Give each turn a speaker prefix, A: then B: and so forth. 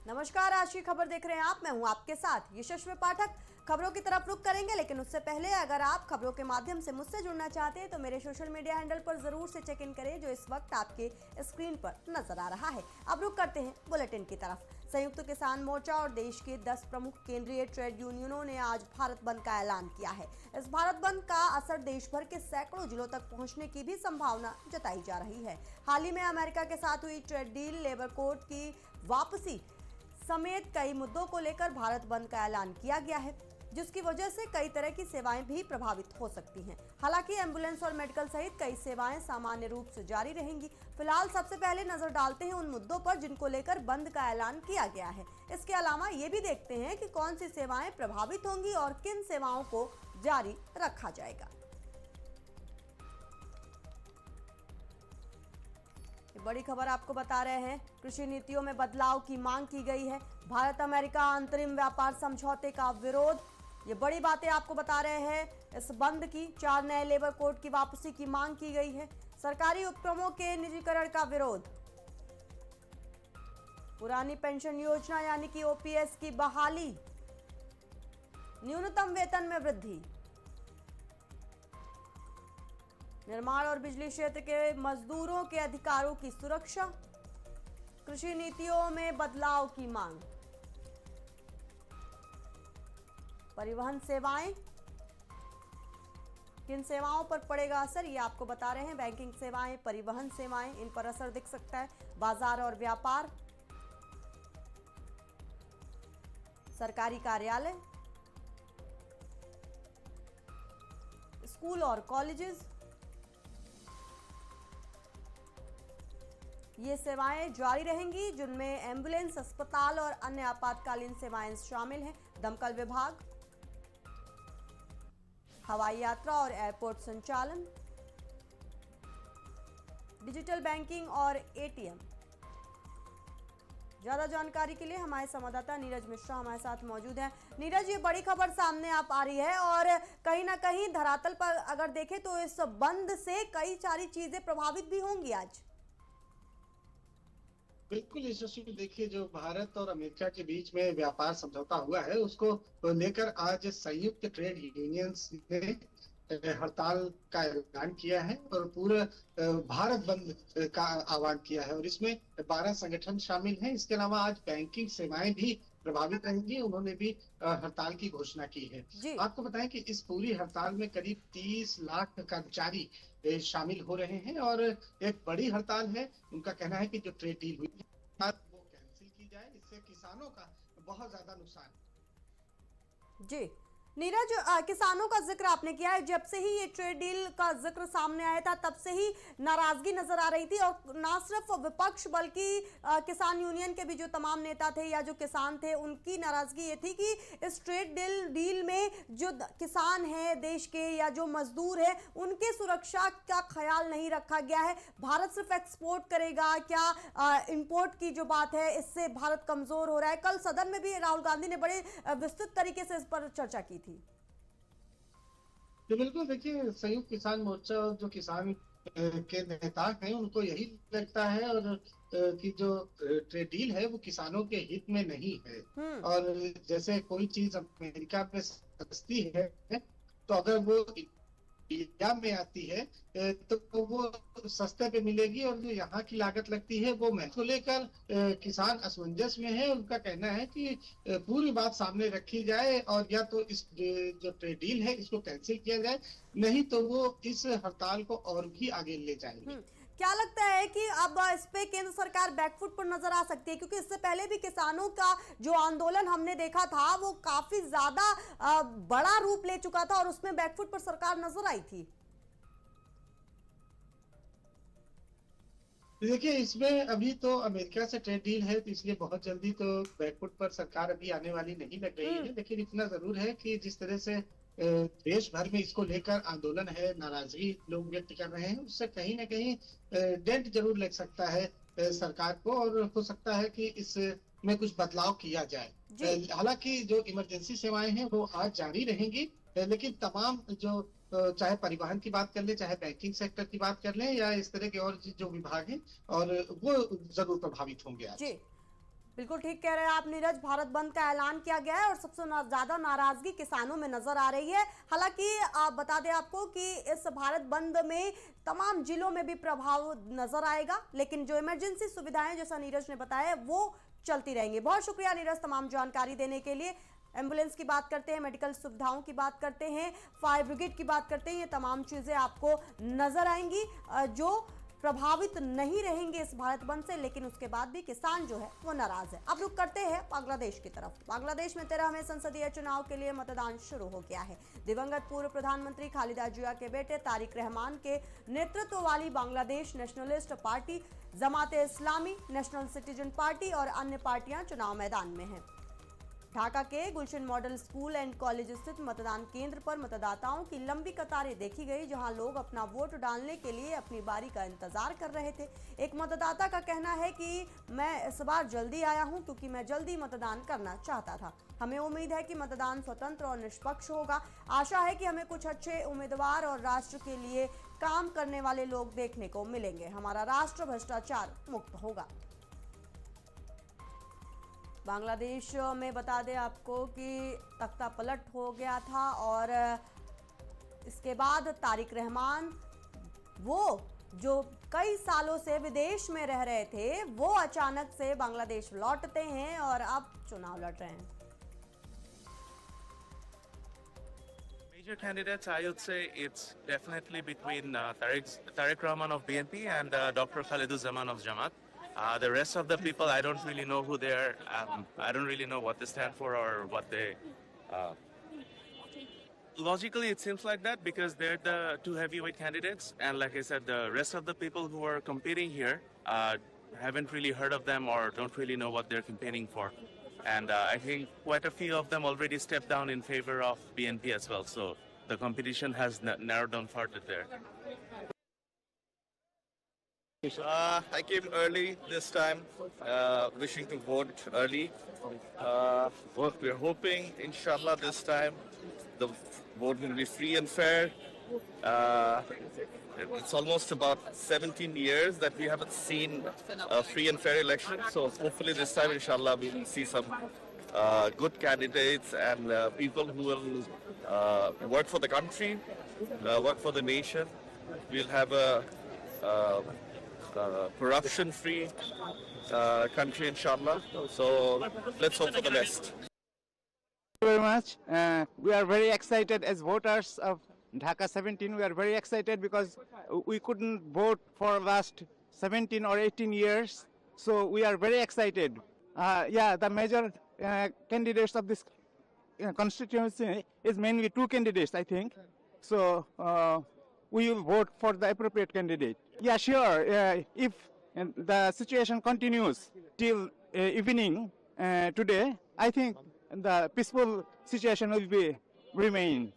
A: नमस्कार, आज की खबर देख रहे हैं आप। मैं हूं आपके साथ यशस्वी पाठक। खबरों की तरफ रुख करेंगे, लेकिन उससे पहले अगर आप खबरों के माध्यम से मुझसे जुड़ना चाहते हैं तो मेरे सोशल मीडिया हैंडल पर जरूर से चेक इन करें, जो इस वक्त आपके स्क्रीन पर नजर आ रहा है। अब रुख करते हैं बुलेटिन की तरफ। संयुक्त किसान मोर्चा और देश के 10 प्रमुख केंद्रीय ट्रेड यूनियनों ने आज भारत बंद का ऐलान किया है। इस भारत बंद का असर देश भर के सैकड़ों जिलों तक पहुंचने की भी संभावना जताई जा रही है। हाल ही में अमेरिका के साथ हुई ट्रेड डील, लेबर कोड की वापसी समेत कई मुद्दों को लेकर भारत बंद का ऐलान किया गया है, जिसकी वजह से कई तरह की सेवाएं भी प्रभावित हो सकती हैं। हालांकि एम्बुलेंस और मेडिकल सहित कई सेवाएं सामान्य रूप से जारी रहेंगी। फिलहाल सबसे पहले नजर डालते हैं उन मुद्दों पर जिनको लेकर बंद का ऐलान किया गया है। इसके अलावा ये भी देखते हैं कि कौन सी सेवाएं प्रभावित होंगी और किन सेवाओं को जारी रखा जाएगा। बड़ी खबर आपको बता रहे हैं, कृषि नीतियों में बदलाव की मांग की गई है। भारत अमेरिका अंतरिम व्यापार समझौते का विरोध, ये बड़ी बातें आपको बता रहे हैं। इस बंद की 4 नए लेबर कोड की वापसी की मांग की गई है। सरकारी उपक्रमों के निजीकरण का विरोध, पुरानी पेंशन योजना यानी कि ओपीएस की बहाली, न्यूनतम वेतन में वृद्धि, निर्माण और बिजली क्षेत्र के मजदूरों के अधिकारों की सुरक्षा, कृषि नीतियों में बदलाव की मांग, परिवहन सेवाएं, किन सेवाओं पर पड़ेगा असर ये आपको बता रहे हैं। बैंकिंग सेवाएं, परिवहन सेवाएं, इन पर असर दिख सकता है। बाजार और व्यापार, सरकारी कार्यालय, स्कूल और कॉलेजेस, ये सेवाएं जारी रहेंगी, जिनमें एम्बुलेंस, अस्पताल और अन्य आपातकालीन सेवाएं शामिल हैं। दमकल विभाग, हवाई यात्रा और एयरपोर्ट संचालन, डिजिटल बैंकिंग और एटीएम। ज्यादा जानकारी के लिए हमारे संवाददाता नीरज मिश्रा हमारे साथ मौजूद हैं। नीरज, ये बड़ी खबर सामने आ रही है और कहीं ना कहीं धरातल पर अगर देखें तो इस बंद से कई सारी चीजें प्रभावित भी होंगी आज।
B: बिल्कुल यशस्वी, देखिए जो भारत और अमेरिका के बीच में व्यापार समझौता हुआ है उसको लेकर आज संयुक्त ट्रेड यूनियंस ने हड़ताल का ऐलान किया है और पूरा भारत बंद का आह्वान किया है और इसमें 12 संगठन शामिल हैं। इसके अलावा आज बैंकिंग सेवाएं भी प्रभावित रहेंगी, उन्होंने भी हड़ताल की घोषणा की है। आपको बताएं कि इस पूरी हड़ताल में करीब 30 लाख कर्मचारी शामिल हो रहे हैं और एक बड़ी हड़ताल है। उनका कहना है कि जो ट्रेड डील हुई है वो कैंसिल की जाए, इससे किसानों का बहुत ज्यादा नुकसान।
A: जी नीरज, किसानों का जिक्र आपने किया है। जब से ही ये ट्रेड डील का जिक्र सामने आया था तब से ही नाराजगी नजर आ रही थी और ना सिर्फ विपक्ष बल्कि किसान यूनियन के भी जो तमाम नेता थे या जो किसान थे, उनकी नाराजगी ये थी कि इस ट्रेड डील में जो किसान हैं देश के या जो मजदूर है, उनके सुरक्षा का ख्याल नहीं रखा गया है। भारत सिर्फ एक्सपोर्ट करेगा क्या, इंपोर्ट की जो बात है इससे भारत कमजोर हो रहा है। कल सदन में भी राहुल गांधी ने बड़े विस्तृत तरीके से इस पर चर्चा की थी।
B: तो बिल्कुल, देखिए संयुक्त किसान मोर्चा जो किसान के नेता हैं उनको यही लगता है और कि जो ट्रेड डील है वो किसानों के हित में नहीं है। और जैसे कोई चीज अमेरिका में सस्ती है तो अगर वो इंडिया में आती है तो वो सस्ते पे मिलेगी और जो यहाँ की लागत लगती है वो महंगी। को लेकर किसान असमंजस में है। उनका कहना है कि पूरी बात सामने रखी जाए और या तो इस जो ट्रेड डील है इसको कैंसिल किया जाए, नहीं तो वो इस हड़ताल को और भी आगे ले जाएंगे।
A: क्या लगता है कि अब इस पे केंद्र सरकार बैकफुट पर नजर आ सकती है, क्योंकि इससे पहले भी किसानों का जो आंदोलन हमने देखा था वो काफी ज्यादा बड़ा रूप ले चुका था और उसमें बैकफुट पर सरकार नजर आई थी।
B: देखिए इसमें अभी तो अमेरिका से ट्रेड डील है तो इसलिए बहुत जल्दी तो बैकफुट पर सरकार अभी आने वाली नहीं लग रही है। लेकिन इतना जरूर है कि जिस तरह से देश भर में इसको लेकर आंदोलन है, नाराजगी लोग व्यक्त कर रहे हैं, उससे कहीं ना कहीं डेंट जरूर लग सकता है सरकार को और हो सकता है कि इसमें कुछ बदलाव किया जाए। हालांकि जो इमरजेंसी सेवाएं हैं वो आज जारी रहेंगी, लेकिन तमाम जो चाहे परिवहन की बात कर ले, चाहे बैंकिंग सेक्टर की बात कर ले या इस तरह के और जो विभाग हैं और वो जरूर प्रभावित होंगे आज।
A: बिल्कुल ठीक कह रहे हैं आप नीरज। भारत बंद का ऐलान किया गया है और सबसे ज्यादा नाराजगी किसानों में नजर आ रही है। हालांकि आप बता दें आपको कि इस भारत बंद में तमाम जिलों में भी प्रभाव नजर आएगा, लेकिन जो इमरजेंसी सुविधाएं जैसा नीरज ने बताया वो चलती रहेंगी। बहुत शुक्रिया नीरज तमाम जानकारी देने के लिए। एम्बुलेंस की बात करते हैं, मेडिकल सुविधाओं की बात करते हैं, फायर ब्रिगेड की बात करते हैं, ये तमाम चीजें आपको नजर आएंगी जो प्रभावित नहीं रहेंगे इस भारत बंद से, लेकिन उसके बाद भी किसान जो है वो नाराज है। अब रुक करते हैं बांग्लादेश की तरफ। बांग्लादेश में 13वें संसदीय चुनाव के लिए मतदान शुरू हो गया है। दिवंगत पूर्व प्रधानमंत्री खालिदा जिया के बेटे तारिक रहमान के नेतृत्व वाली बांग्लादेश नेशनलिस्ट पार्टी, जमाते इस्लामी, नेशनल सिटीजन पार्टी और अन्य पार्टियां चुनाव मैदान में हैं। ढाका के गुलशन मॉडल स्कूल एंड कॉलेज स्थित मतदान केंद्र पर मतदाताओं की लंबी कतारें देखी गई, जहां लोग अपना वोट डालने के लिए अपनी बारी का इंतजार कर रहे थे। एक मतदाता का कहना है कि मैं इस बार जल्दी आया हूं क्योंकि मैं जल्दी मतदान करना चाहता था। हमें उम्मीद है कि मतदान स्वतंत्र और निष्पक्ष होगा। आशा है कि हमें कुछ अच्छे उम्मीदवार और राष्ट्र के लिए काम करने वाले लोग देखने को मिलेंगे। हमारा राष्ट्र भ्रष्टाचार मुक्त होगा। बांग्लादेश में बता दें आपको कि तख्ता पलट हो गया था और इसके बाद तारिक रहमान, वो जो कई सालों से विदेश में रह रहे थे, वो अचानक से बांग्लादेश लौटते हैं और अब चुनाव लड़ रहे हैं।
C: Major candidates, I would say it's definitely between Tariq Rahman of BNP and Dr. Khaliduzzaman of Jamaat. The rest of the people, I don't really know who they are. I don't really know what they stand for or what they. Logically, it seems like that because they're the two heavyweight candidates, and like I said, the rest of the people who are competing here haven't really heard of them or don't really know what they're campaigning for. And I think quite a few of them already stepped down in favor of BNP as well. So the competition has narrowed down further there.
D: I came early this time, wishing to vote early. We're hoping, inshallah, this time the vote will be free and fair. It's almost about 17 years that we haven't seen a free and fair election. So hopefully this time, inshallah, we will see some good candidates and people who will work for the country, work for the nation. We'll have a corruption-free country, inshallah. So let's hope for the best.
E: Thank you very much. We are very excited as voters of Dhaka 17. We are very excited because we couldn't vote for last 17 or 18 years. So we are very excited. The major candidates of this constituency is mainly two candidates, I think. So we will vote for the appropriate candidate. Yeah, sure. If the situation continues till evening today, I think the peaceful situation will be remain.